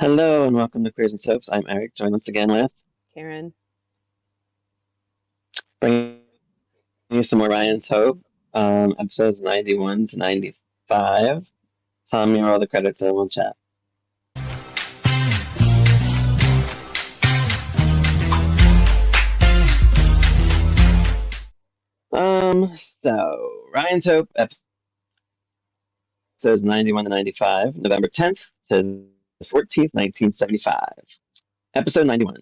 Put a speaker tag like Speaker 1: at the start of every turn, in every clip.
Speaker 1: Hello and welcome to Queers and Soaps. I'm Eric, joined once again with
Speaker 2: Karen.
Speaker 1: bringing you some more Ryan's Hope, episodes 91 to 95. Tom, you roll the credits and we'll chat. So Ryan's Hope, episodes 91 to 95, November 10th to the 14th, 1975. Episode 91.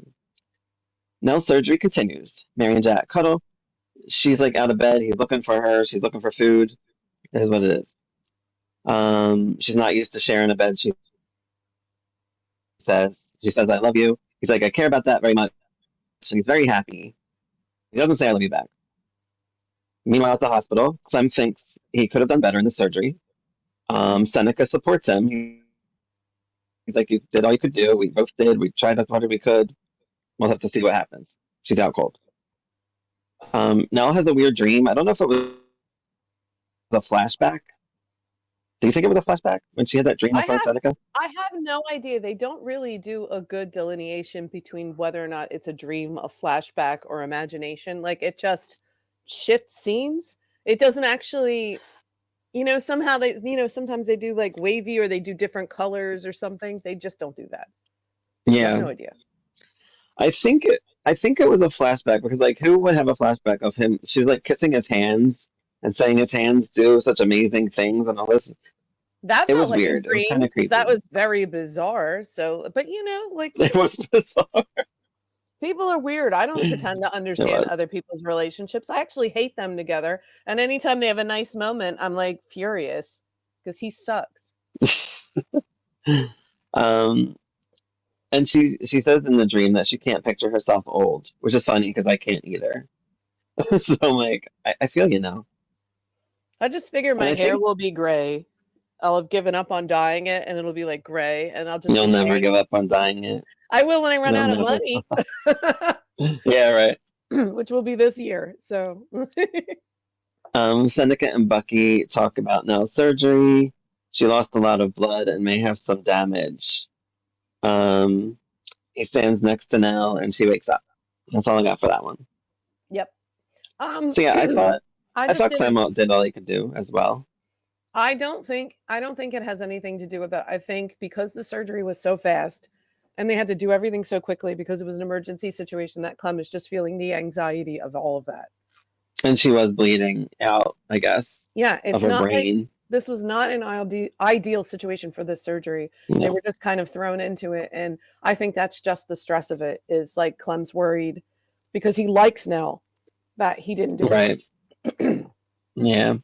Speaker 1: Nell's surgery continues. Mary and Jack cuddle. She's like out of bed. He's looking for her. She's looking for food. This is what it is. She's not used to sharing a bed. She says, I love you. He's like, I care about that very much. And he's very happy. He doesn't say I love you back. Meanwhile, at the hospital, Clem thinks he could have done better in the surgery. Seneca supports him. He's like, you did all you could do. We both did. We tried as hard as we could. We'll have to see what happens. She's out cold. Nell has a weird dream. I don't know if it was a flashback. Do you think it was a flashback when she had that dream of Seneca?
Speaker 2: I have no idea. They don't really do a good delineation between whether or not it's a dream, a flashback, or imagination. Like, it just shifts scenes. It doesn't actually, somehow sometimes they do like wavy or they do different colors or something. They just don't do that.
Speaker 1: Yeah.
Speaker 2: I have no idea.
Speaker 1: I think it was a flashback because, like, who would have a flashback of him? She's like kissing his hands and saying his hands do such amazing things and all this.
Speaker 2: That
Speaker 1: it
Speaker 2: felt
Speaker 1: was
Speaker 2: like
Speaker 1: weird.
Speaker 2: A dream,
Speaker 1: it was kind of creepy.
Speaker 2: That was very bizarre. So, but like
Speaker 1: it was bizarre.
Speaker 2: People are weird. I don't pretend to understand other people's relationships. I actually hate them together. And anytime they have a nice moment, I'm like furious because he sucks.
Speaker 1: And she says in the dream that she can't picture herself old, which is funny because I can't either. So I'm like, I feel
Speaker 2: I just figure my hair will be gray. I'll have given up on dyeing it and it'll be like gray and I'll just
Speaker 1: You'll never give up on dyeing it.
Speaker 2: I will when I run out of money.
Speaker 1: Yeah, right.
Speaker 2: Which will be this year. So
Speaker 1: Seneca and Bucky talk about Nell's surgery. She lost a lot of blood and may have some damage. He stands next to Nell and she wakes up. That's all I got for that one.
Speaker 2: Yep.
Speaker 1: So yeah, I thought Clement did all he could do as well.
Speaker 2: I don't think it has anything to do with that. I think because the surgery was so fast and they had to do everything so quickly because it was an emergency situation, that Clem is just feeling the anxiety of all of that.
Speaker 1: And she was bleeding out, I guess.
Speaker 2: Yeah, it's
Speaker 1: of her
Speaker 2: not
Speaker 1: brain.
Speaker 2: Like, this was not an ideal situation for this surgery. No. They were just kind of thrown into it. And I think that's just the stress of it, is like Clem's worried because he likes Nell that he didn't do
Speaker 1: it. Right. Yeah.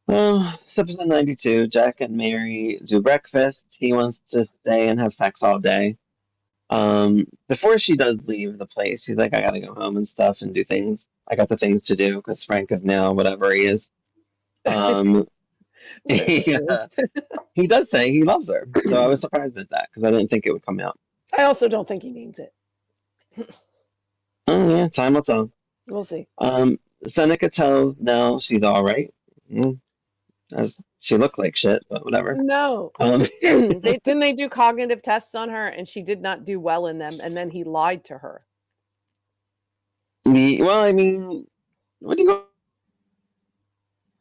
Speaker 1: It's episode 92. Jack and Mary do breakfast. He wants to stay and have sex all day. Before she does leave the place, she's like, I gotta go home and stuff and do things. I got the things to do because Frank is now whatever he is. He does say he loves her. So I was surprised at that because I didn't think it would come out.
Speaker 2: I also don't think he means it.
Speaker 1: Oh, yeah. Time will tell.
Speaker 2: We'll see.
Speaker 1: Seneca tells Nell she's all right. She looked like shit, but whatever.
Speaker 2: No. Didn't they do cognitive tests on her and she did not do well in them, and then he lied to her?
Speaker 1: Well, I mean, what are you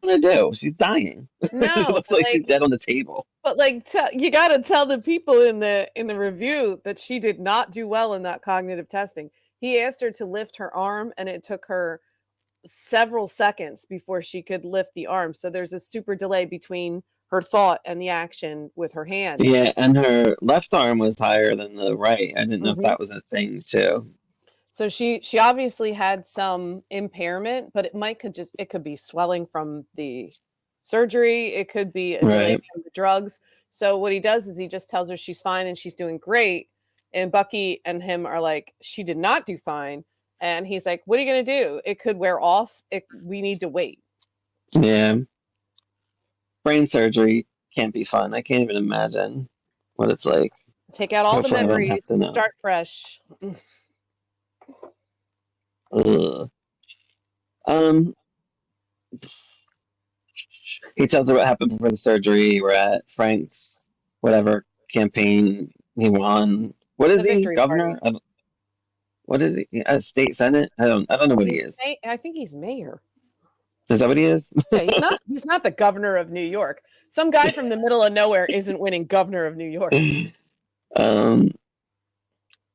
Speaker 1: going to do? She's dying.
Speaker 2: No.
Speaker 1: It looks like she's dead on the table.
Speaker 2: But like, you got to tell the people in the review that she did not do well in that cognitive testing. He asked her to lift her arm and it took her several seconds before she could lift the arm. So there's a super delay between her thought and the action with her hand.
Speaker 1: Yeah, and her left arm was higher than the right. I didn't know if that was a thing too.
Speaker 2: So she obviously had some impairment, but it could be swelling from the surgery. It could be a delay from the drugs. So what he does is he just tells her she's fine and she's doing great. And Bucky and him are like, she did not do fine. And he's like, what are you going to do? It could wear off. We need to wait.
Speaker 1: Yeah. Brain surgery can't be fun. I can't even imagine what it's like.
Speaker 2: Take out all the memories and start fresh.
Speaker 1: He tells her what happened before the surgery. We're at Frank's, whatever, campaign. He won. What is
Speaker 2: The
Speaker 1: he?
Speaker 2: victory
Speaker 1: Governor?
Speaker 2: party.
Speaker 1: What is he? State senate? I don't know what he is.
Speaker 2: I think he's mayor.
Speaker 1: Is that what he is?
Speaker 2: Yeah, he's not the governor of New York. Some guy from the middle of nowhere isn't winning governor of New York.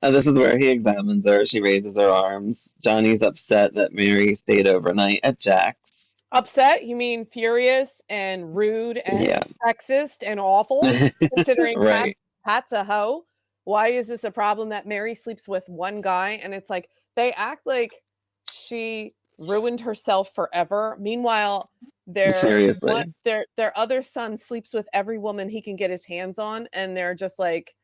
Speaker 1: This is where he examines her. She raises her arms. Johnny's upset that Mary stayed overnight at Jack's.
Speaker 2: Upset? You mean furious and rude and sexist and awful? Considering
Speaker 1: right.
Speaker 2: Pat's a hoe. Why is this a problem that Mary sleeps with one guy? And it's like they act like she ruined herself forever. Meanwhile, their other son sleeps with every woman he can get his hands on, and they're just like,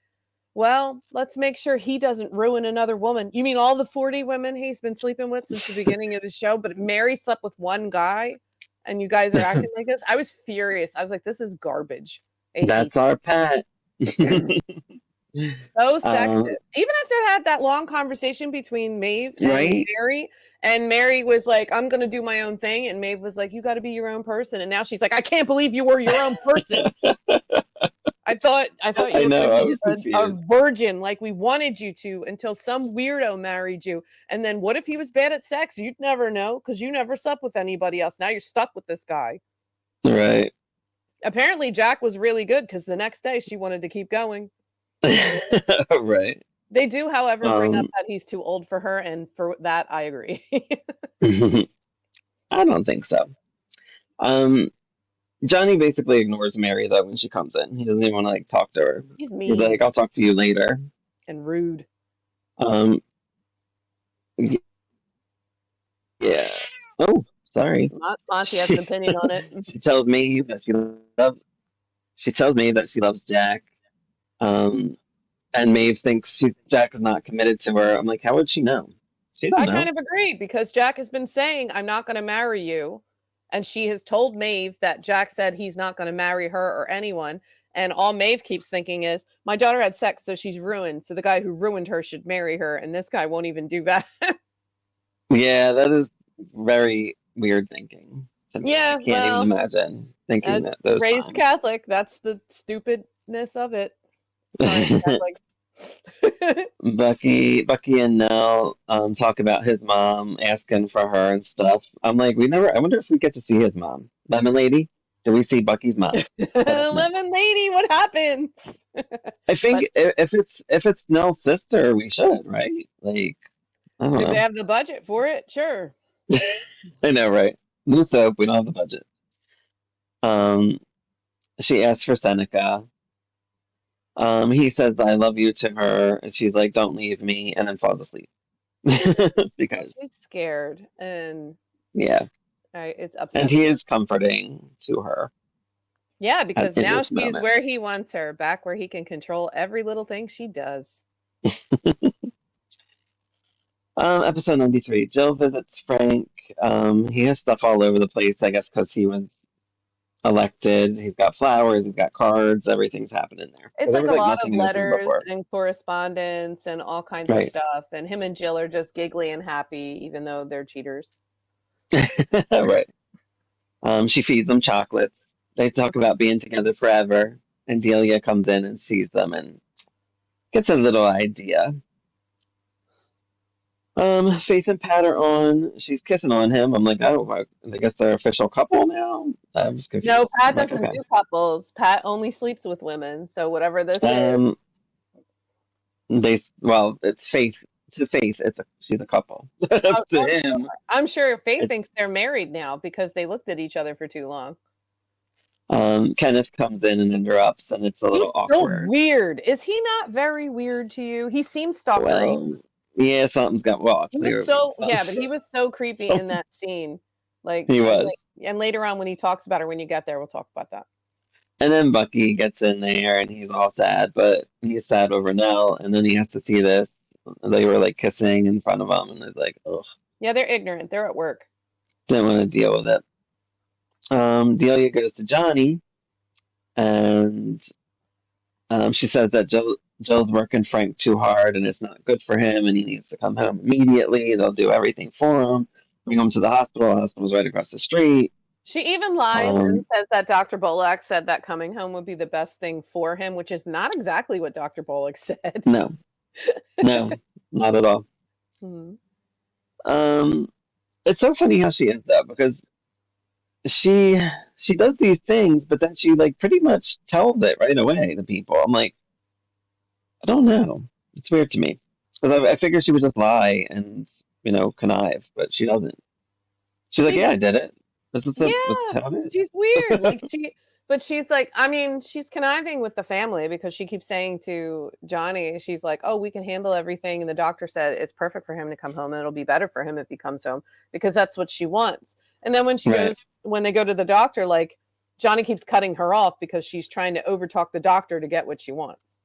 Speaker 2: well, let's make sure he doesn't ruin another woman. You mean all the 40 women he's been sleeping with since the beginning of the show, but Mary slept with one guy, and you guys are acting like this? I was furious. I was like, this is garbage.
Speaker 1: That's our Pat.
Speaker 2: So sexist. Even after I had that long conversation between Maeve and Mary, and Mary was like, I'm going to do my own thing. And Maeve was like, you got to be your own person. And now she's like, I can't believe you were your own person. I thought you were a virgin like we wanted you to until some weirdo married you. And then what if he was bad at sex? You'd never know because you never slept with anybody else. Now you're stuck with this guy.
Speaker 1: Right.
Speaker 2: Apparently Jack was really good because the next day she wanted to keep going.
Speaker 1: Right.
Speaker 2: They do, however, bring up that he's too old for her, and for that I agree.
Speaker 1: I don't think so. Johnny basically ignores Mary though when she comes in. He doesn't even want to talk to her.
Speaker 2: He's mean.
Speaker 1: He's like, I'll talk to you later.
Speaker 2: And rude.
Speaker 1: Yeah. Oh, sorry.
Speaker 2: Monty has an opinion on it.
Speaker 1: She tells me that she loves Jack. And Maeve thinks Jack is not committed to her. I'm like, how would she know?
Speaker 2: I kind of agree because Jack has been saying, I'm not going to marry you. And she has told Maeve that Jack said he's not going to marry her or anyone. And all Maeve keeps thinking is, my daughter had sex, so she's ruined. So the guy who ruined her should marry her. And this guy won't even do that.
Speaker 1: Yeah, that is very weird thinking.
Speaker 2: Yeah,
Speaker 1: I can't even imagine thinking that those
Speaker 2: raised
Speaker 1: times.
Speaker 2: Catholic, that's the stupidness of it.
Speaker 1: Bucky and Nell talk about his mom asking for her and stuff. I'm like, I wonder if we get to see his mom. Lemon Lady? Do we see Bucky's mom?
Speaker 2: Lemon Lady, what happens?
Speaker 1: I think if it's Nell's sister, we should, right? Like, I don't know.
Speaker 2: If they have the budget for it, sure.
Speaker 1: I know, right? Let's hope we don't have the budget. She asks for Seneca. He says, I love you to her. And she's like, don't leave me. And then falls asleep. Because
Speaker 2: she's scared. And
Speaker 1: yeah.
Speaker 2: It's upsetting.
Speaker 1: And he is comforting to her.
Speaker 2: Yeah, because now she's where he wants her. Back where he can control every little thing she does.
Speaker 1: Episode 93. Jill visits Frank. He has stuff all over the place, I guess, because he was elected. He's got flowers, he's got cards, everything's happening there.
Speaker 2: It's like a lot of letters and correspondence and all kinds of stuff. And him and Jill are just giggly and happy, even though they're cheaters.
Speaker 1: Right. She feeds them chocolates. They talk about being together forever. And Delia comes in and sees them and gets a little idea. Faith and Pat are on. She's kissing on him. I'm like, oh, I guess they're official couple now. I'm just confused.
Speaker 2: No, Pat doesn't do couples. Pat only sleeps with women. So whatever this is,
Speaker 1: it's Faith. To Faith, she's a couple. To him,
Speaker 2: I'm sure Faith thinks they're married now because they looked at each other for too long.
Speaker 1: Kenneth comes in and interrupts, and it's a little awkward.
Speaker 2: So weird. Is he not very weird to you? He seems stalkery.
Speaker 1: Well, yeah, something's got
Speaker 2: he was but he was so creepy in that scene. Like
Speaker 1: he was.
Speaker 2: And later on when he talks about her, when you get there, we'll talk about that.
Speaker 1: And then Bucky gets in there and he's all sad, but he's sad over Nell, and then he has to see this. They were like kissing in front of him, and it's like, ugh.
Speaker 2: Yeah, they're ignorant. They're at work.
Speaker 1: Didn't want to deal with it. Delia goes to Johnny, and she says that Joe's working Frank too hard, and it's not good for him, and he needs to come home immediately. They'll do everything for him, bring him to the hospital. The hospital's right across the street.
Speaker 2: She even lies and
Speaker 1: Um,
Speaker 2: says that Dr. Bolak said that coming home would be the best thing for him, which is not exactly what Dr. Bolak said.
Speaker 1: no, no, not at all.
Speaker 2: Mhm.
Speaker 1: Um, it's so funny how she is though, because she she does these things, but then she like pretty much tells it right away to people. I'm like, I don't know. It's weird to me because I figured she would just lie and connive, but she doesn't. She's like,
Speaker 2: She
Speaker 1: yeah, I did it. This is what's
Speaker 2: Yeah,
Speaker 1: happening.
Speaker 2: she's weird. But she's like, I mean, she's conniving with the family because she keeps saying to Johnny, she's like, "Oh, we can handle everything." And the doctor said it's perfect for him to come home and it'll be better for him if he comes home because that's what she wants. And then
Speaker 1: Right.
Speaker 2: when they go to the doctor, like Johnny keeps cutting her off because she's trying to overtalk the doctor to get what she wants.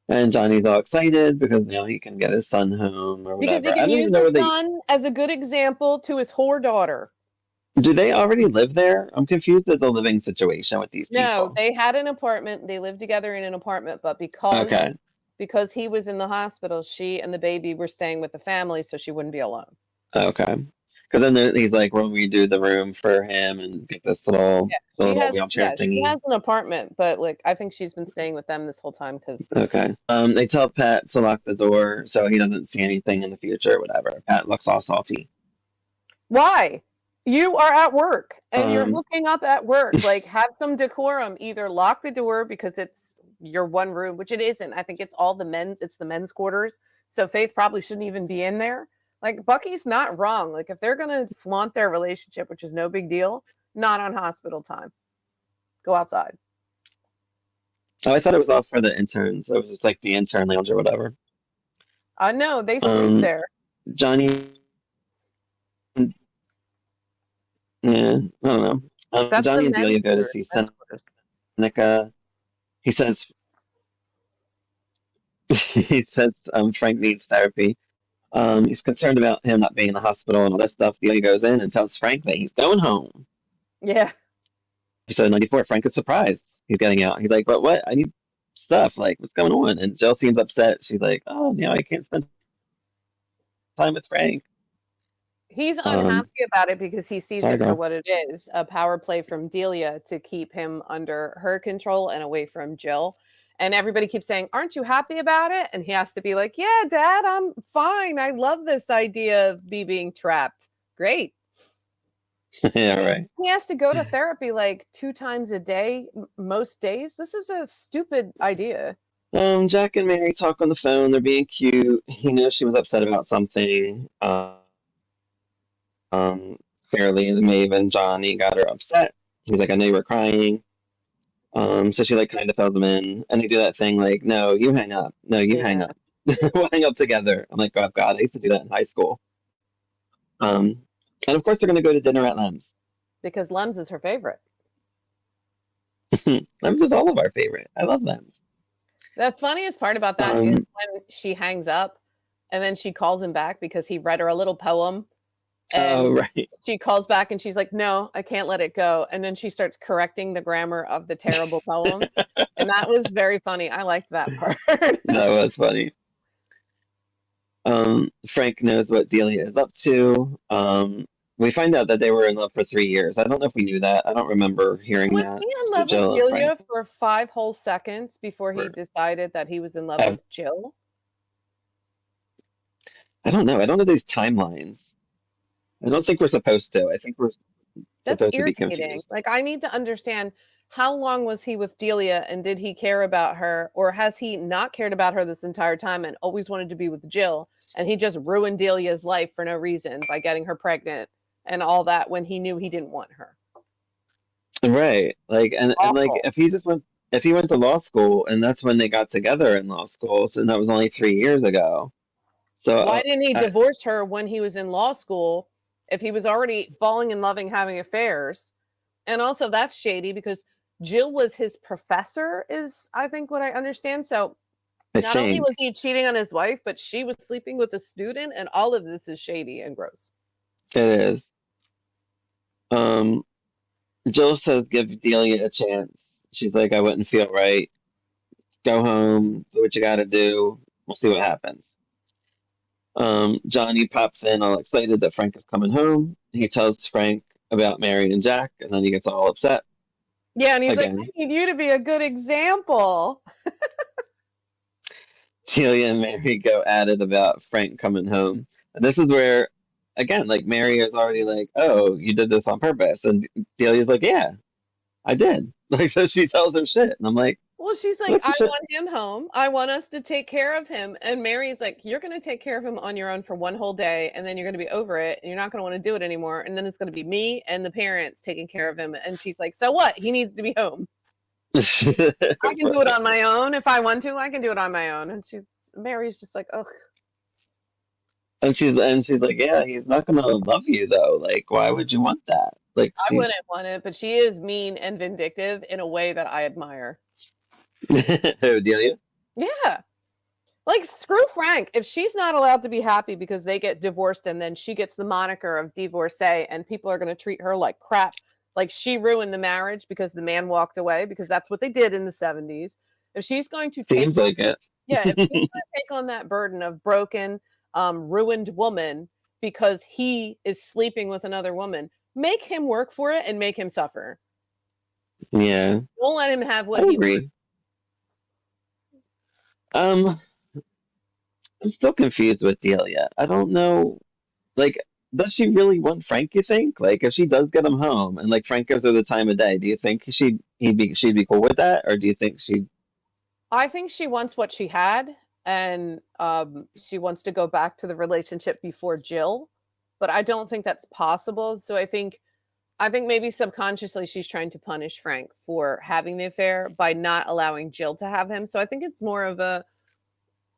Speaker 1: And Johnny's all excited because now he can get his son home or
Speaker 2: Because he
Speaker 1: whatever. I
Speaker 2: can
Speaker 1: don't even
Speaker 2: use
Speaker 1: know
Speaker 2: his
Speaker 1: where they
Speaker 2: son as a good example to his whore daughter.
Speaker 1: do. They already live there? I'm confused at the living situation with these
Speaker 2: No,
Speaker 1: people.
Speaker 2: they had an apartment. They lived together in an apartment, but
Speaker 1: Okay.
Speaker 2: because he was in the hospital, she and the baby were staying with the family so she wouldn't be alone.
Speaker 1: Okay. Because then he's like, "When we do the room for him and get this
Speaker 2: Yeah,
Speaker 1: little wheelchair
Speaker 2: she
Speaker 1: thingy."
Speaker 2: has an apartment, but like I think she's been staying with them this whole time because
Speaker 1: Okay. They tell Pat to lock the door so he doesn't see anything in the future or whatever. Pat looks all salty.
Speaker 2: why? You are at work and you're
Speaker 1: Um,
Speaker 2: hooking up at work. Like have some decorum. Either lock the door because it's your one room, which it isn't. I think it's the men's quarters. So Faith probably shouldn't even be in there. Like Bucky's not wrong. Like if they're gonna flaunt their relationship, which is no big deal, not on hospital time. Go outside.
Speaker 1: oh, I thought it was all for the interns. It was just like the intern lounge or whatever.
Speaker 2: No, they sleep
Speaker 1: Um,
Speaker 2: there.
Speaker 1: Johnny, yeah, I don't know.
Speaker 2: That's the
Speaker 1: Johnny and
Speaker 2: men's
Speaker 1: Delia go to
Speaker 2: quarters.
Speaker 1: see
Speaker 2: Men's quarters.
Speaker 1: Seneca. He says he says Frank needs therapy. He's concerned about him not being in the hospital and all that stuff. Delia goes in and tells Frank that he's going home.
Speaker 2: Yeah.
Speaker 1: Episode 94, Frank is surprised he's getting out. He's like, but what? I need stuff. Like, what's going on? And Jill seems upset. She's like, oh, I can't spend time with Frank.
Speaker 2: He's
Speaker 1: Um,
Speaker 2: unhappy about it because he sees
Speaker 1: sorry,
Speaker 2: it for
Speaker 1: girl.
Speaker 2: what it is, a power play from Delia to keep him under her control and away from Jill. And everybody keeps saying, "Aren't you happy about it?" And he has to be like, "Yeah, Dad, I'm fine. I love this idea of me being trapped. Great."
Speaker 1: Yeah, right.
Speaker 2: He has to go to therapy like 2 times a day, most days. This is a stupid idea.
Speaker 1: Jack and Mary talk on the phone. They're being cute. He knows she was upset about something. Um, Clearly, Maeve and Johnny got her upset. He's like, I know you were crying. So she like kind of fills him in, and they do that thing like, no, you hang up. No, you hang
Speaker 2: Yeah,
Speaker 1: up. We'll hang up together. I'm like, oh God, I used to do that in high school. Um, and of course, they're going to go to dinner at Lem's.
Speaker 2: because Lems is her favorite.
Speaker 1: Lem's is all of our favorite. I love Lem's.
Speaker 2: The funniest part about that is
Speaker 1: Um,
Speaker 2: when she hangs up and then she calls him back because he read her a little poem
Speaker 1: oh,
Speaker 2: and
Speaker 1: right.
Speaker 2: she calls back and she's like, "No, I can't let it go." And then she starts correcting the grammar of the terrible poem. And that was very funny. I liked that part.
Speaker 1: That was funny. Frank knows what Delia is up to. We find out that they were in love for 3 years. I don't know if we knew that. I don't remember hearing
Speaker 2: Was
Speaker 1: that.
Speaker 2: he in
Speaker 1: To
Speaker 2: love with
Speaker 1: Jill or Frank.
Speaker 2: Delia for 5 whole seconds before he decided that he was in love
Speaker 1: I,
Speaker 2: with Jill?
Speaker 1: I don't know. I don't know these timelines. I don't think we're supposed to. I think we're
Speaker 2: That's
Speaker 1: supposed to be
Speaker 2: irritating.
Speaker 1: confused.
Speaker 2: Like, I need to understand how long was he with Delia and did he care about her? Or has he not cared about her this entire time and always wanted to be with Jill? And he just ruined Delia's life for no reason by getting her pregnant and all that when he knew he didn't want her.
Speaker 1: Right. Like and like
Speaker 2: Awful.
Speaker 1: if he went to law school and that's when they got together in law school, so that was only 3 years ago. So
Speaker 2: Why didn't he divorce her when he was in law school if he was already falling in love and having affairs? And also, that's shady because Jill was his professor, is I think what I understand. So
Speaker 1: I
Speaker 2: not only was
Speaker 1: think
Speaker 2: he cheating on his wife, but she was sleeping with a student, and all of this is shady and gross.
Speaker 1: it is. Um, Jill says give Delia a chance. She's like, I wouldn't feel right. Go home, do what you gotta do. We'll see what happens. Johnny pops in all excited that Frank is coming home. He tells Frank about Mary and Jack, and then he gets all upset.
Speaker 2: Yeah, and he's
Speaker 1: Again.
Speaker 2: like, I need you to be a good example.
Speaker 1: Delia and Mary go at it about Frank coming home. And this is where, again, like Mary is already like, oh, you did this on purpose. And Delia's like, yeah, I did. Like, so she tells her shit. And I'm like,
Speaker 2: Well, she's like,
Speaker 1: what's the
Speaker 2: I
Speaker 1: shit?
Speaker 2: want him home. I want us to take care of him. And Mary's like, you're going to take care of him on your own for one whole day. And then you're going to be over it. And you're not going to want to do it anymore. And then it's going to be me and the parents taking care of him. And she's like, so what? He needs to be home. I can do it on my own. If I want to, I can do it on my own. And Mary's just like, ugh.
Speaker 1: And she's like, yeah, he's not gonna love you though. Like, why would you want that? Like,
Speaker 2: I wouldn't want it, but she is mean and vindictive in a way that I admire.
Speaker 1: Who, Delia?
Speaker 2: Yeah. Like, screw Frank. If she's not allowed to be happy because they get divorced and then she gets the moniker of divorcee and people are going to treat her like crap, like she ruined the marriage because the man walked away, because that's what they did in the 70s. If she's going to
Speaker 1: Seems like it.
Speaker 2: Yeah, if she's going to take on that burden of broken, ruined woman because he is sleeping with another woman, make him work for it and make him suffer.
Speaker 1: Yeah.
Speaker 2: Don't let him have what
Speaker 1: I
Speaker 2: he
Speaker 1: agree. I'm still confused with Delia. I don't know. Like, does she really want Frank, you think? Like, if she does get him home and like Frank gives her the time of day, do you think she'd be cool with that? Or do you think
Speaker 2: I think she wants what she had, and she wants to go back to the relationship before Jill, but I don't think that's possible. So I think maybe subconsciously she's trying to punish Frank for having the affair by not allowing Jill to have him. So I think it's more of a,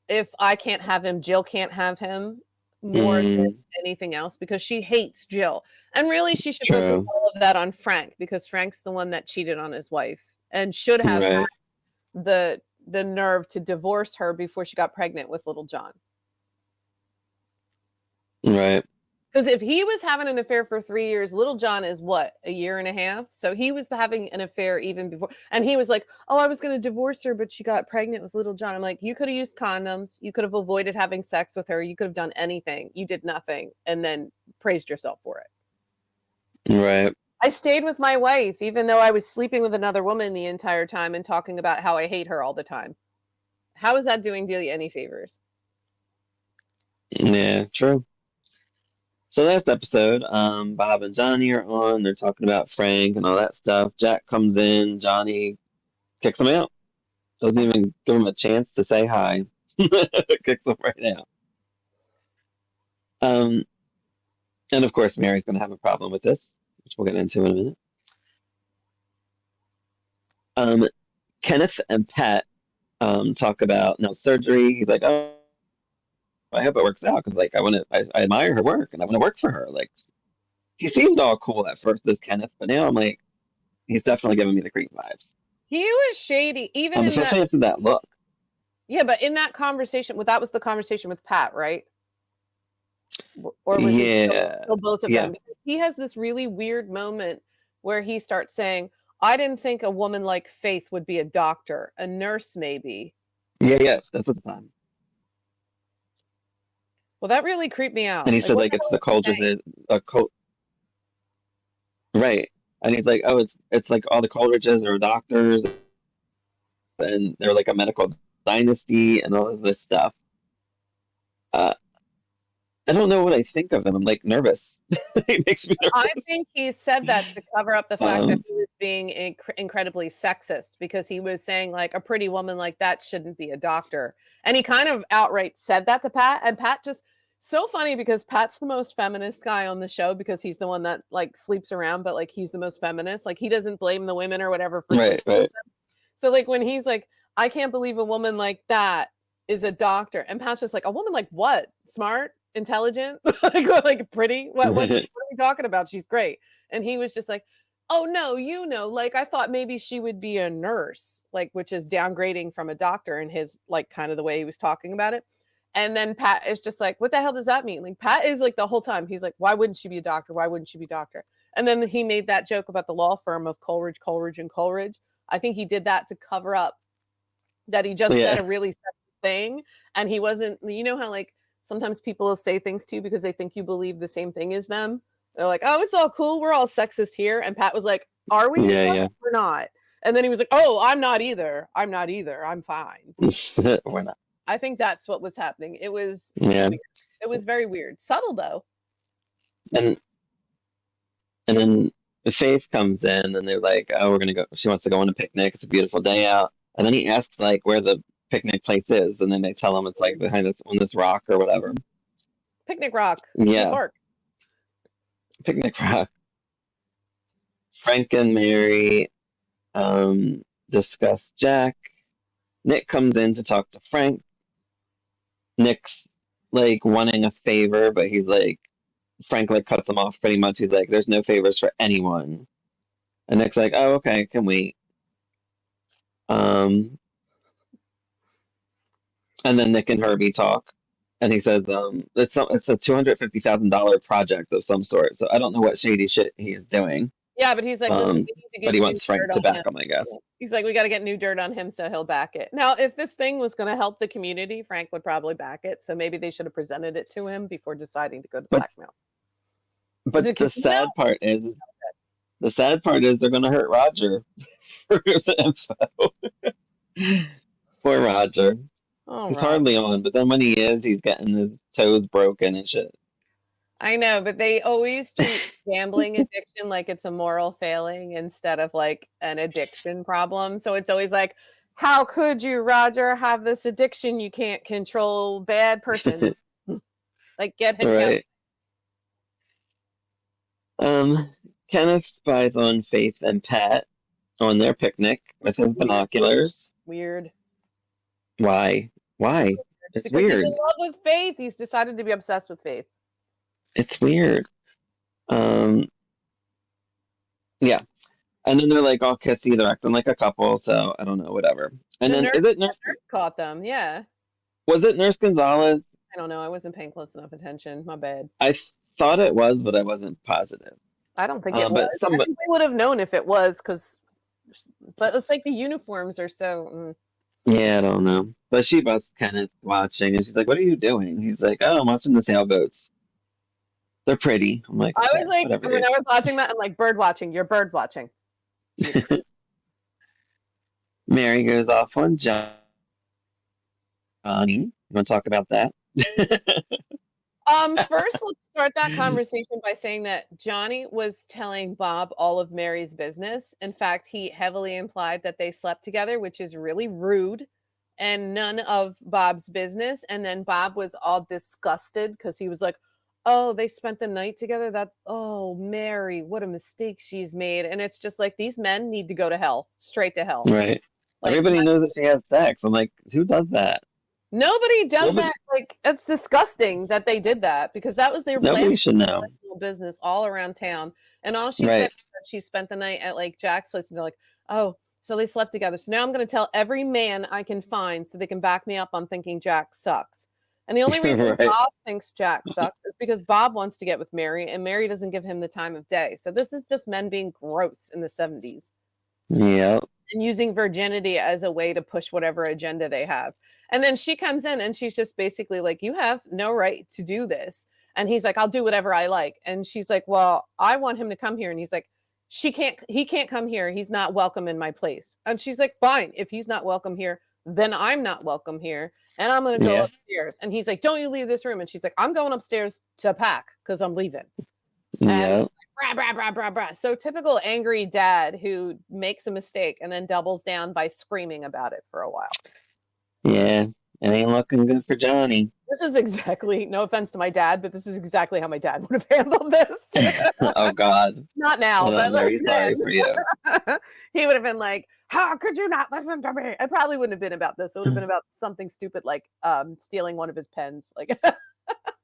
Speaker 2: if I can't have him, Jill can't have him, more than anything else, because she hates Jill. And really she should put all of that on Frank, because Frank's the one that cheated on his wife and should have had the nerve to divorce her before she got pregnant with little John.
Speaker 1: Right.
Speaker 2: Because if he was having an affair for 3 years, little John is what, a year and a half? So he was having an affair even before. And he was like, oh, I was going to divorce her, but she got pregnant with little John. I'm like, you could have used condoms. You could have avoided having sex with her. You could have done anything. You did nothing and then praised yourself for it.
Speaker 1: Right.
Speaker 2: I stayed with my wife, even though I was sleeping with another woman the entire time and talking about how I hate her all the time. How is that doing Delia any favors?
Speaker 1: Yeah, true. So last episode, Bob and Johnny are on. They're talking about Frank and all that stuff. Jack comes in. Johnny kicks him out. Doesn't even give him a chance to say hi. Kicks him right out. And of course, Mary's going to have a problem with this, which we'll get into in a minute. Kenneth and Pat talk about surgery. He's like, oh, I hope it works out because like I admire her work and I want to work for her. Like, he seemed all cool at first, this Kenneth, but now I'm like, he's definitely giving me the creep vibes.
Speaker 2: He was shady, even in
Speaker 1: especially after that look.
Speaker 2: Yeah, but in that conversation, that was the conversation with Pat, right? Or was it still both of them? Because he has this really weird moment where he starts saying, I didn't think a woman like Faith would be a doctor, a nurse maybe.
Speaker 1: Yeah, that's at the time.
Speaker 2: Well, that really creeped me out.
Speaker 1: And he said, like, it's the Coleridge, right. And he's like, oh, it's like all the Coleridges are doctors, and they're like a medical dynasty, and all of this stuff. I don't know what I think of him. I'm like nervous. He makes me nervous.
Speaker 2: I think he said that to cover up the fact that he was being incredibly sexist, because he was saying like a pretty woman like that shouldn't be a doctor. And he kind of outright said that to Pat. And Pat just, so funny because Pat's the most feminist guy on the show because he's the one that like sleeps around, but like he's the most feminist. Like he doesn't blame the women or whatever for
Speaker 1: right.
Speaker 2: So like when he's like, I can't believe a woman like that is a doctor. And Pat's just like, a woman like what? Smart? Intelligent? like pretty? What are we talking about? She's great. And he was just like, oh no, like I thought maybe she would be a nurse, like, which is downgrading from a doctor in his like kind of the way he was talking about it. And then Pat is just like, what the hell does that mean? Like Pat is like the whole time he's like, why wouldn't she be a doctor? Why wouldn't she be a doctor? And then he made that joke about the law firm of Coleridge, and Coleridge. I think he did that to cover up that he just said a really sexy thing, and he wasn't, how like sometimes people will say things to you because they think you believe the same thing as them. They're like, oh, it's all cool. We're all sexist here. And Pat was like, are we?
Speaker 1: Yeah.
Speaker 2: We're not. And then he was like, oh, I'm not either. I'm not either. I'm fine.
Speaker 1: We're not.
Speaker 2: I think that's what was happening. It was
Speaker 1: weird.
Speaker 2: It was very weird. Subtle though.
Speaker 1: And then Faith comes in and they're like, oh, we're gonna go. She wants to go on a picnic. It's a beautiful day out. And then he asks like where the picnic place is, and then they tell him it's like behind on this rock or whatever.
Speaker 2: Picnic Rock.
Speaker 1: Yeah.
Speaker 2: Park.
Speaker 1: Picnic Rock. Frank and Mary discuss Jack. Nick comes in to talk to Frank. Nick's like wanting a favor, but he's like, Frank like cuts him off pretty much. He's like, there's no favors for anyone. And Nick's like, oh, okay, can wait. And then Nick and Herbie talk. And he says, it's a $250,000 project of some sort. So I don't know what shady shit he's doing.
Speaker 2: Yeah, but he's like, listen, we need to get
Speaker 1: but he wants Frank to back him, I guess.
Speaker 2: He's like, we got to get new dirt on him so he'll back it. Now, if this thing was going to help the community, Frank would probably back it. So maybe they should have presented it to him before deciding to go to blackmail.
Speaker 1: But the sad part is they're going to hurt Roger for the info. Poor Roger.
Speaker 2: Oh,
Speaker 1: he's hardly on, but then when he is, he's getting his toes broken and shit.
Speaker 2: I know, but they always treat gambling addiction like it's a moral failing instead of like an addiction problem. So it's always like, how could you, Roger, have this addiction you can't control? Bad person. Like, get him
Speaker 1: right. Kenneth spies on Faith and Pat on their picnic with his binoculars.
Speaker 2: Weird.
Speaker 1: Why? It's
Speaker 2: because
Speaker 1: weird.
Speaker 2: He's in love with Faith. He's decided to be obsessed with Faith.
Speaker 1: It's weird. Yeah. And then they're like all kissy, they're acting like a couple, so I don't know, whatever. And then is it Nurse
Speaker 2: caught them? Yeah.
Speaker 1: Was it Nurse Gonzalez?
Speaker 2: I don't know. I wasn't paying close enough attention. My bad.
Speaker 1: I thought it was, but I wasn't positive.
Speaker 2: I don't think it was. I think we would have known if it was, but it's like the uniforms are so.
Speaker 1: Yeah, I don't know. But she was kind of watching, and she's like, "What are you doing?" He's like, "Oh, I'm watching the sailboats. They're pretty." I'm like,
Speaker 2: I was like, when I was watching that, I'm like, bird watching. You're bird watching.
Speaker 1: Mary goes off on Johnny. You want to talk about that?
Speaker 2: First, let's start that conversation by saying that Johnny was telling Bob all of Mary's business. In fact, he heavily implied that they slept together, which is really rude and none of Bob's business. And then Bob was all disgusted because he was like, oh, they spent the night together. Oh, Mary, what a mistake she's made. And it's just like, these men need to go to hell, straight to hell.
Speaker 1: Right. Like, everybody knows that she has sex. I'm like, who does that?
Speaker 2: Nobody does that. Like, it's disgusting that they did that because that was their
Speaker 1: Nobody should know.
Speaker 2: Business all around town. And all she said was that she spent the night at like Jack's place, and they're like, oh, so they slept together. So now I'm going to tell every man I can find so they can back me up on thinking Jack sucks. And the only reason Bob thinks Jack sucks is because Bob wants to get with Mary and Mary doesn't give him the time of day. So this is just men being gross in the 70s.
Speaker 1: Yeah.
Speaker 2: And using virginity as a way to push whatever agenda they have. And then she comes in and she's just basically like, you have no right to do this. And he's like, I'll do whatever I like. And she's like, well, I want him to come here. And he's like, he can't come here. He's not welcome in my place. And she's like, fine. If he's not welcome here, then I'm not welcome here. And I'm going to go upstairs. And he's like, don't you leave this room. And she's like, I'm going upstairs to pack because I'm leaving.
Speaker 1: Yeah.
Speaker 2: Brah, brah, brah, brah, brah. So typical angry dad who makes a mistake and then doubles down by screaming about it for a while.
Speaker 1: Yeah, it ain't looking good for Johnny.
Speaker 2: This is exactly, no offense to my dad, but this is exactly how my dad would have handled this.
Speaker 1: Oh, God.
Speaker 2: Not now.
Speaker 1: Well,
Speaker 2: but
Speaker 1: I'm very sorry for you.
Speaker 2: He would have been like, how could you not listen to me? It probably wouldn't have been about this. It would have been about something stupid like stealing one of his pens. Like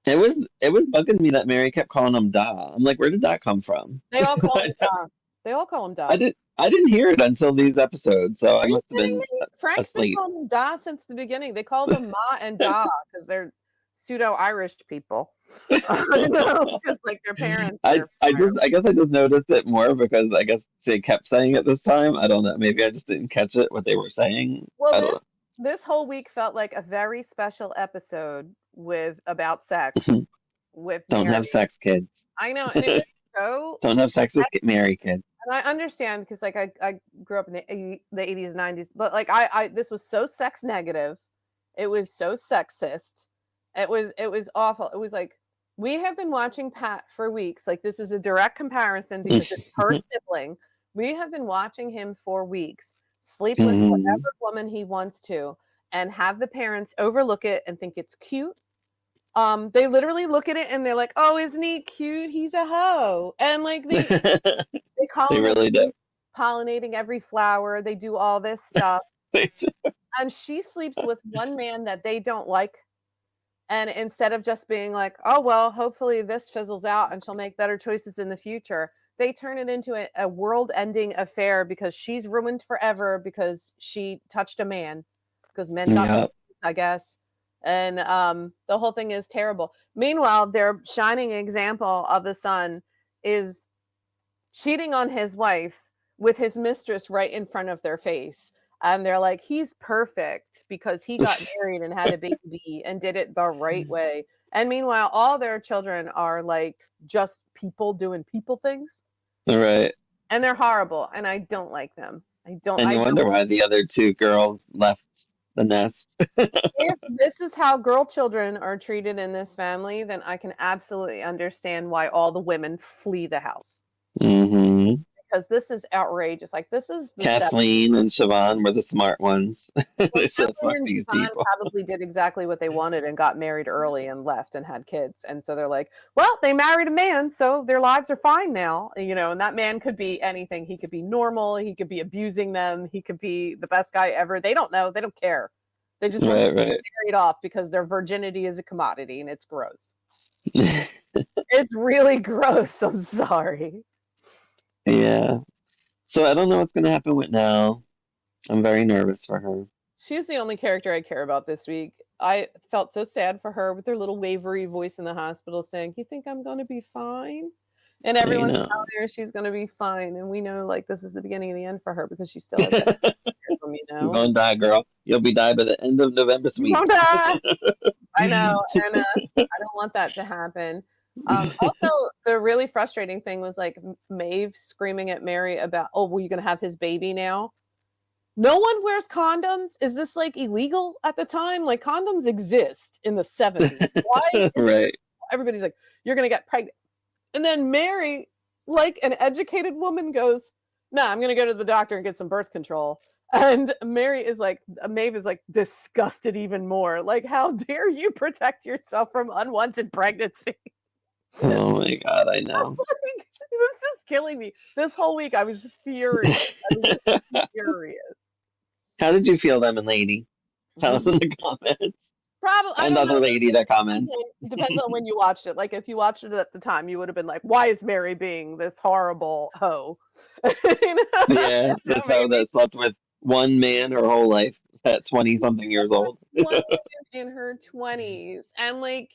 Speaker 1: It was bugging me that Mary kept calling him Da. I'm like, where did that come from?
Speaker 2: They all call him Da. They all call him Da.
Speaker 1: I didn't hear it until these episodes, so I must have been
Speaker 2: Frank's
Speaker 1: asleep.
Speaker 2: been calling him Da since the beginning. They call them Ma and Da because they're pseudo-Irish people. Because like their parents.
Speaker 1: I guess I just noticed it more because I guess they kept saying it this time. I don't know. Maybe I just didn't catch it what they were saying.
Speaker 2: Well, this whole week felt like a very special episode about sex. With
Speaker 1: don't
Speaker 2: Mary.
Speaker 1: have sex, kids.
Speaker 2: I know, and show.
Speaker 1: Don't have sex with Mary, kid.
Speaker 2: And I understand because like I grew up in the 80s, 90s, but like I this was so sex negative. It was so sexist. It was awful. It was like we have been watching Pat for weeks. Like this is a direct comparison because it's her sibling. We have been watching him for weeks sleep with whatever woman he wants to and have the parents overlook it and think it's cute. They literally look at it and they're like, "Oh, isn't he cute? He's a hoe." And like they call
Speaker 1: They
Speaker 2: him
Speaker 1: really do.
Speaker 2: pollinating every flower. They do all this stuff. And she sleeps with one man that they don't like. And instead of just being like, "Oh, well, hopefully this fizzles out and she'll make better choices in the future," they turn it into a world-ending affair because she's ruined forever because she touched a man. Because men got,
Speaker 1: Yep.
Speaker 2: I guess. And the whole thing is terrible. Meanwhile, their shining example of the son is cheating on his wife with his mistress right in front of their face. And they're like, he's perfect because he got married and had a baby and did it the right way. And meanwhile, all their children are like just people doing people things.
Speaker 1: Right.
Speaker 2: And they're horrible. And I don't like them.
Speaker 1: And you wonder why the other two girls left the nest.
Speaker 2: If this is how girl children are treated in this family, then I can absolutely understand why all the women flee the house.
Speaker 1: Mm-hmm.
Speaker 2: Because this is outrageous. Like this is the
Speaker 1: Kathleen and Siobhan were the smart ones. They said, "Fuck these people."
Speaker 2: Probably did exactly what they wanted and got married early and left and had kids. And so they're like, well, they married a man, so their lives are fine now. You know, and that man could be anything. He could be normal. He could be abusing them. He could be the best guy ever. They don't know. They don't care. They just want to be married off because their virginity is a commodity and it's gross. It's really gross. I'm sorry.
Speaker 1: Yeah. So I don't know what's going to happen with Nell. I'm very nervous for her.
Speaker 2: She's the only character I care about this week. I felt so sad for her with her little wavery voice in the hospital saying, "You think I'm going to be fine?" And everyone's telling her she's going to be fine. And we know like this is the beginning of the end for her because she still has that from, you know.
Speaker 1: You're going to die, girl. You'll be die by the end of November, sweet.
Speaker 2: I know. And I don't want that to happen. Also, the really frustrating thing was like Maeve screaming at Mary about, "Oh, well, you're going to have his baby now." No one wears condoms. Is this like illegal at the time? Like condoms exist in the 70s. Why?
Speaker 1: Right.
Speaker 2: Everybody's like, "You're going to get pregnant." And then Mary, like an educated woman, goes, "No, I'm going to go to the doctor and get some birth control." And Maeve is like disgusted even more. Like, how dare you protect yourself from unwanted pregnancy?
Speaker 1: Oh my God, I know.
Speaker 2: This is killing me. This whole week I was furious. Furious.
Speaker 1: How did you feel, Lemon Lady? Tell us in the comments.
Speaker 2: Probably.
Speaker 1: And other lady that comments.
Speaker 2: Depends on when you watched it. Like if you watched it at the time, you would have been like, "Why is Mary being this horrible hoe?" You know?
Speaker 1: Yeah, this hoe that slept with one man her whole life at 20-something years old.
Speaker 2: In her 20s, and like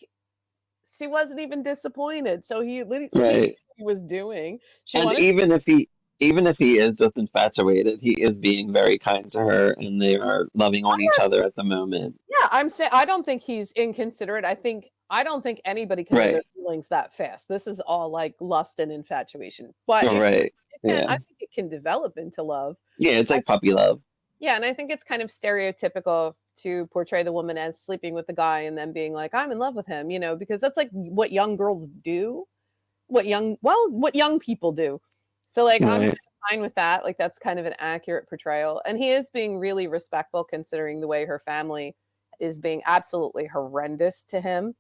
Speaker 2: she wasn't even disappointed. So he literally
Speaker 1: right.
Speaker 2: He was doing.
Speaker 1: And even if he is just infatuated, he is being very kind to her, and they are loving on each other at the moment.
Speaker 2: Yeah, I'm saying I don't think he's inconsiderate. I don't think anybody can know their feelings that fast. This is all like lust and infatuation. But I think it can develop into love.
Speaker 1: Yeah, it's like puppy love.
Speaker 2: Yeah, and I think it's kind of stereotypical to portray the woman as sleeping with the guy and then being like, "I'm in love with him," you know, because that's like what young girls do, what young people do. So like I'm fine with that. Like that's kind of an accurate portrayal. And he is being really respectful considering the way her family is being absolutely horrendous to him.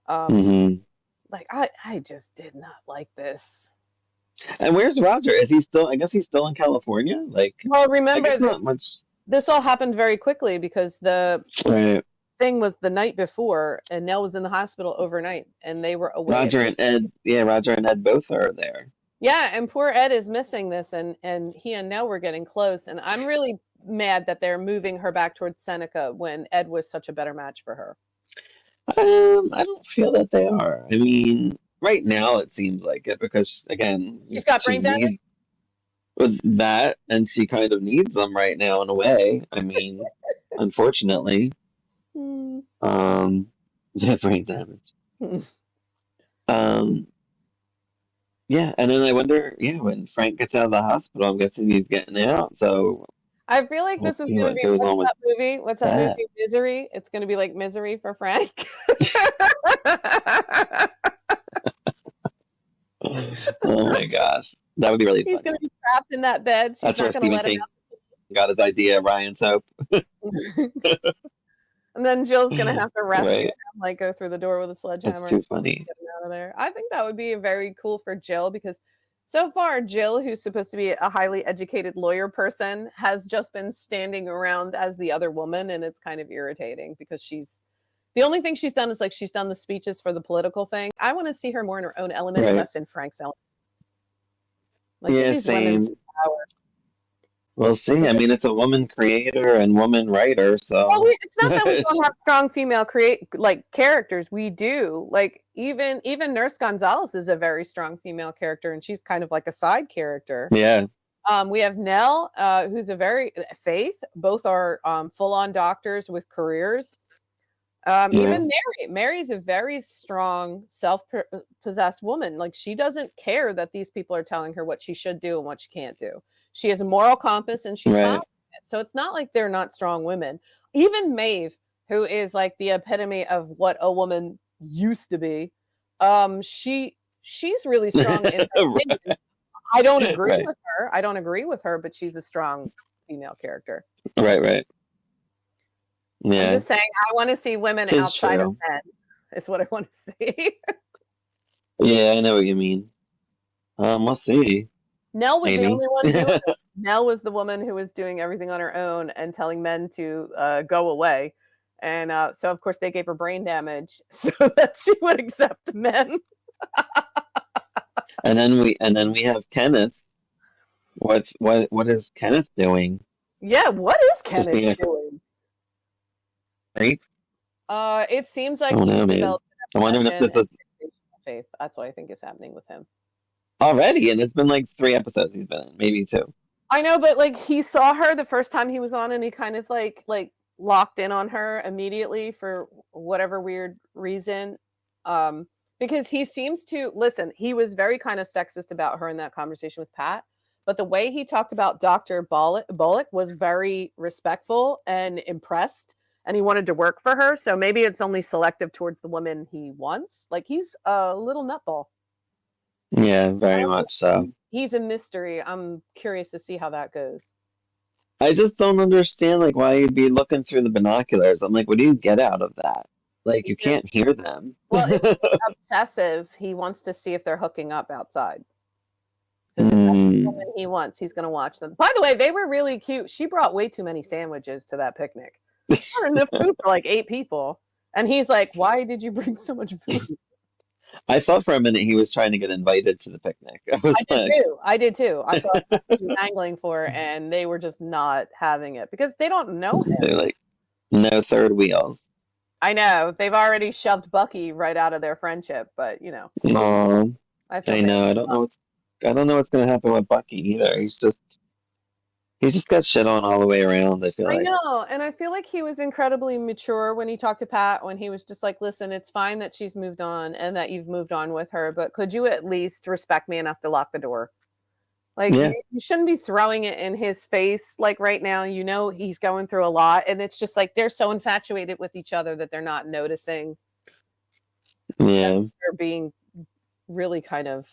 Speaker 2: Like I just did not like this.
Speaker 1: And where's Roger? Is he still? I guess he's still in California. Like,
Speaker 2: well, remember
Speaker 1: not much.
Speaker 2: This all happened very quickly because the thing was the night before, and Nell was in the hospital overnight, and they were away.
Speaker 1: Roger and Ed both are there.
Speaker 2: Yeah, and poor Ed is missing this, and he and Nell were getting close, and I'm really mad that they're moving her back towards Seneca when Ed was such a better match for her.
Speaker 1: I don't feel that they are. I mean, right now it seems like it because again,
Speaker 2: she's got brain damage.
Speaker 1: With that, and she kind of needs them right now in a way. I mean, unfortunately, brain damage. Yeah, and then I wonder, yeah, when Frank gets out of the hospital, I'm guessing he's getting out. So
Speaker 2: I feel like
Speaker 1: we'll
Speaker 2: this is
Speaker 1: see
Speaker 2: going to
Speaker 1: what
Speaker 2: be
Speaker 1: goes on with
Speaker 2: What's that
Speaker 1: that.
Speaker 2: movie? Misery. It's going to be like Misery for Frank.
Speaker 1: Oh my gosh, that would be really
Speaker 2: He's going
Speaker 1: funny.
Speaker 2: to be trapped in that bed. She's
Speaker 1: That's where
Speaker 2: not going to
Speaker 1: Stephen
Speaker 2: let him
Speaker 1: King got his idea, Ryan's Hope.
Speaker 2: out. And then Jill's going to have to rescue
Speaker 1: Right.
Speaker 2: him, like go through the door with a
Speaker 1: That's
Speaker 2: sledgehammer
Speaker 1: too
Speaker 2: and
Speaker 1: funny.
Speaker 2: get him out of there. I think that would be very cool for Jill because so far, Jill, who's supposed to be a highly educated lawyer person, has just been standing around as the other woman. And it's kind of irritating because the only thing she's done is like she's done the speeches for the political thing. I want to see her more in her own element and
Speaker 1: Right.
Speaker 2: less in Frank's element. Like, give
Speaker 1: Yeah,
Speaker 2: these women
Speaker 1: same.
Speaker 2: some power.
Speaker 1: We'll see. I mean, it's a woman creator and woman writer,
Speaker 2: Well,
Speaker 1: so
Speaker 2: it's not that we don't have strong female characters. We do. Like even Nurse Gonzalez is a very strong female character, and she's kind of like a side character.
Speaker 1: yeah.
Speaker 2: We have Nell, who's a very Faith. Both are full-on doctors with careers.
Speaker 1: Yeah.
Speaker 2: Even Mary. Mary's a very strong, self-possessed woman. Like she doesn't care that these people are telling her what she should do and what she can't do. She has a moral compass, and she's
Speaker 1: Right.
Speaker 2: following it. So it's not like they're not strong women. Even Maeve, who is like the epitome of what a woman used to be, she's really strong in her opinion. I don't agree
Speaker 1: Right.
Speaker 2: with her. I don't agree with her, but she's a strong female character.
Speaker 1: Right, right.
Speaker 2: I'm
Speaker 1: Yeah.
Speaker 2: just saying, I want to see women
Speaker 1: Tis
Speaker 2: outside of
Speaker 1: true.
Speaker 2: men. Is what I want to see.
Speaker 1: Yeah, I know what you mean. We'll see.
Speaker 2: Nell was the
Speaker 1: Maybe.
Speaker 2: only one doing it. Nell was the woman who was doing everything on her own and telling men to go away. And so, of course, they gave her brain damage so that she would accept men.
Speaker 1: And then we have Kenneth. What is Kenneth doing?
Speaker 2: Yeah, what is
Speaker 1: Just
Speaker 2: Kenneth
Speaker 1: being a
Speaker 2: doing?
Speaker 1: creep?
Speaker 2: It seems like
Speaker 1: I don't
Speaker 2: he's
Speaker 1: know, man.
Speaker 2: developed
Speaker 1: I'm wondering if
Speaker 2: obsession
Speaker 1: this is
Speaker 2: and faith. That's what I think is happening with him.
Speaker 1: already, and it's been like 3 episodes he's been in, maybe 2.
Speaker 2: I know, but like he saw her the first time he was on, and he kind of like locked in on her immediately for whatever weird reason. Because he seems to listen. He was very kind of sexist about her in that conversation with Pat, but the way he talked about Dr. Bullock was very respectful and impressed, and he wanted to work for her. So maybe it's only selective towards the woman he wants. Like he's a little nutball.
Speaker 1: Yeah, very much so.
Speaker 2: He's a mystery. I'm curious to see how that goes.
Speaker 1: I just don't understand like why you'd be looking through the binoculars. I'm like, what do you get out of that? Like you can't hear them.
Speaker 2: Well, if he's obsessive, he wants to see if they're hooking up outside. Because if that's the woman he wants, he's going to watch them. By the way, they were really cute. She brought way too many sandwiches to that picnic. It's not enough food for like 8 people. And he's like, why did you bring so much food?
Speaker 1: I thought for a minute he was trying to get invited to the picnic.
Speaker 2: I did too. I thought that's what he was angling for, and they were just not having it because they don't know him.
Speaker 1: They're like, no third wheels.
Speaker 2: I know. They've already shoved Bucky right out of their friendship, but you know.
Speaker 1: I know. I don't know what's gonna happen with Bucky either. He's just got shit on all the way around, I feel like.
Speaker 2: I know, and I feel like he was incredibly mature when he talked to Pat, when he was just like, listen, it's fine that she's moved on and that you've moved on with her, but could you at least respect me enough to lock the door? Like,
Speaker 1: Yeah.
Speaker 2: you shouldn't be throwing it in his face like right now. You know he's going through a lot, and it's just like they're so infatuated with each other that they're not noticing.
Speaker 1: Yeah.
Speaker 2: They're being really kind of,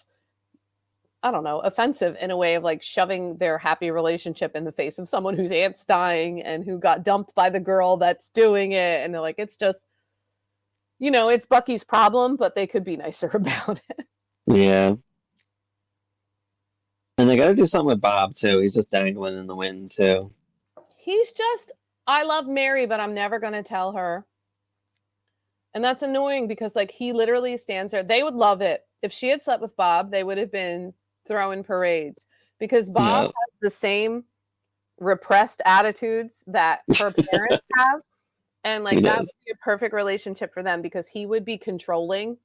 Speaker 2: I don't know, offensive in a way of like shoving their happy relationship in the face of someone whose aunt's dying and who got dumped by the girl that's doing it. And they're like, it's just, it's Bucky's problem, but they could be nicer about it.
Speaker 1: Yeah. And they gotta do something with Bob too. He's just dangling in the wind too.
Speaker 2: He's just, I love Mary, but I'm never going to tell her. And that's annoying because like he literally stands there. They would love it. If she had slept with Bob, they would have been throwing parades because Bob has the same repressed attitudes that her parents have. And like that would be a perfect relationship for them because he would be controlling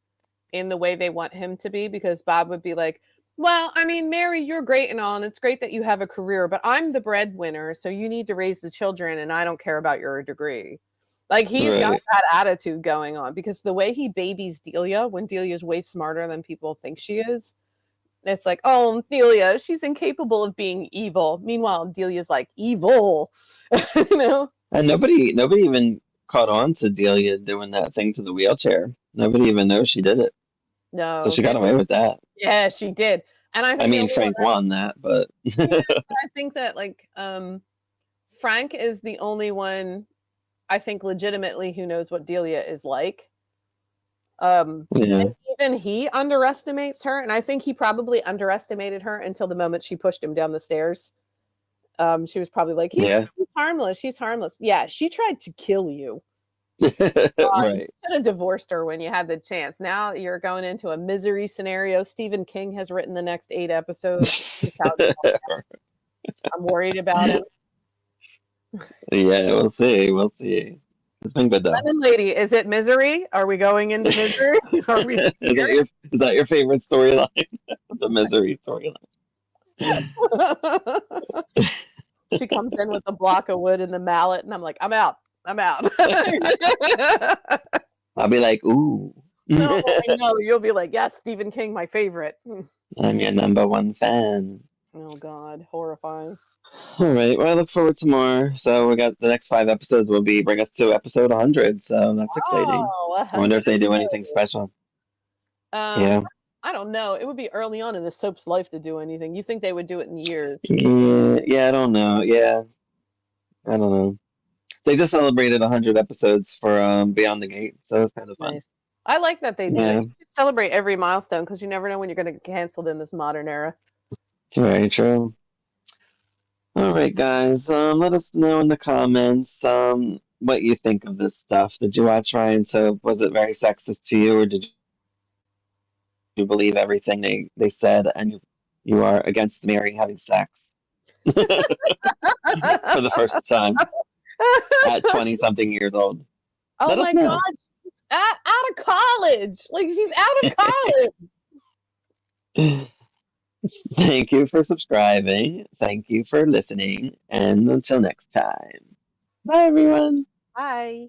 Speaker 2: in the way they want him to be because Bob would be like, well, I mean, Mary, you're great and all, and it's great that you have a career, but I'm the breadwinner, so you need to raise the children and I don't care about your degree. Like he's got that attitude going on because the way he babies Delia when Delia's way smarter than people think she is, it's like, oh, Delia, she's incapable of being evil. Meanwhile, Delia's like, evil. You know?
Speaker 1: And nobody even caught on to Delia doing that thing to the wheelchair. Nobody even knows she did it.
Speaker 2: No.
Speaker 1: So she got away with that.
Speaker 2: Yeah, she did. And
Speaker 1: I mean, Frank won that, but
Speaker 2: I think that like Frank is the only one I think legitimately who knows what Delia is like. And even he underestimates her, and I think he probably underestimated her until the moment she pushed him down the stairs. She was probably like, he's harmless. She's harmless. Yeah, she tried to kill you.
Speaker 1: Right.
Speaker 2: You should have divorced her when you had the chance. Now you're going into a misery scenario. Stephen King has written the next 8 episodes. I'm worried about him.
Speaker 1: Yeah, we'll see. We'll see. It's been good though.
Speaker 2: Lemon Lady, is it misery? Are we going into misery?
Speaker 1: Is that your favorite storyline? The misery storyline.
Speaker 2: She comes in with a block of wood and the mallet, and I'm like, I'm out.
Speaker 1: I'll be like, ooh.
Speaker 2: No, I know. You'll be like, yes, Stephen King, my favorite.
Speaker 1: I'm your #1 fan.
Speaker 2: Oh God, horrifying.
Speaker 1: All right. Well, I look forward to more. So we got the next 5 episodes will bring us to episode 100. So that's exciting. I wonder if they do anything special.
Speaker 2: Yeah. I don't know. It would be early on in a soap's life to do anything. You think they would do it in years?
Speaker 1: Yeah. I don't know. Yeah. I don't know. They just celebrated 100 episodes for Beyond the Gate, so it's kind of fun. Nice.
Speaker 2: I like that they do it. You celebrate every milestone because you never know when you're going to get canceled in this modern era.
Speaker 1: Very true. All right, guys. Let us know in the comments what you think of this stuff. Did you watch Ryan Soap? Was it very sexist to you, or did you believe everything they said, and you are against Mary having sex for the first time at 20-something years old?
Speaker 2: Oh my God. She's out of college. Like, she's out of college.
Speaker 1: Thank you for subscribing. Thank you for listening. And until next time. Bye, everyone.
Speaker 2: Bye.